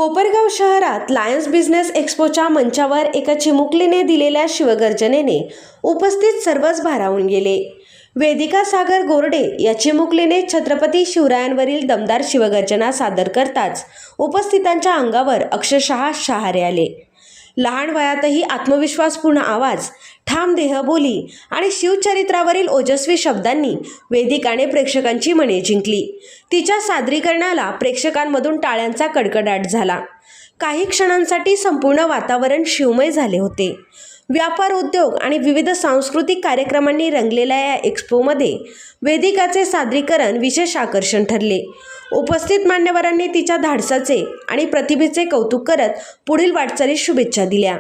कोपरगाव शहरात Lions business एक्स्पोच्या मंचावर एका चिमुकलीने दिलेल्या शिवगर्जनेने उपस्थित सर्वच भारावून गेले। वेदिका सागर गोरडे या चिमुकलीने छत्रपती शिवरायांवरील दमदार शिवगर्जना सादर करताच उपस्थितांच्या अंगावर अक्षरशः शहारे आले। लहान वयातही आत्मविश्वासपूर्ण आवाज, ठाम देहबोली आणि शिवचरित्रावरील ओजस्वी शब्दांनी वेदिकाने प्रेक्षकांची मने जिंकली। तिच्या सादरीकरणाला प्रेक्षकांमधून टाळ्यांचा कडकडाट झाला। काही क्षणांसाठी संपूर्ण वातावरण शिवमय झाले होते। व्यापार उद्योग आणि विविध सांस्कृतिक कार्यक्रमांनी रंगलेल्या या एक्स्पोमध्ये वेदिकाचे सादरीकरण विशेष आकर्षण ठरले। उपस्थित मान्यवरांनी तिच्या धाडसाचे आणि प्रतिभेचे कौतुक करत पुढील वाटचालीस शुभेच्छा दिल्या।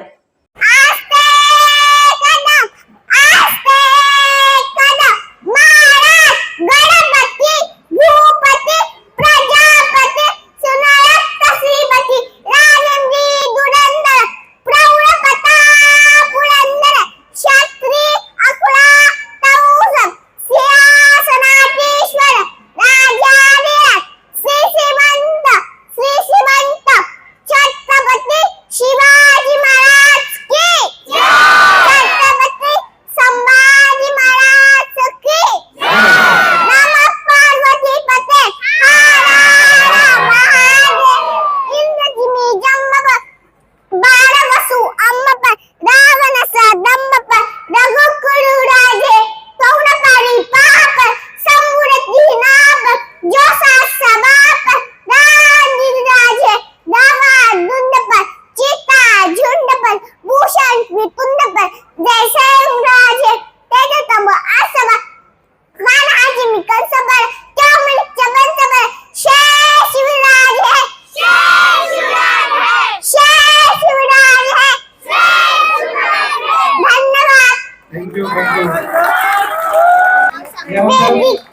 Thank you.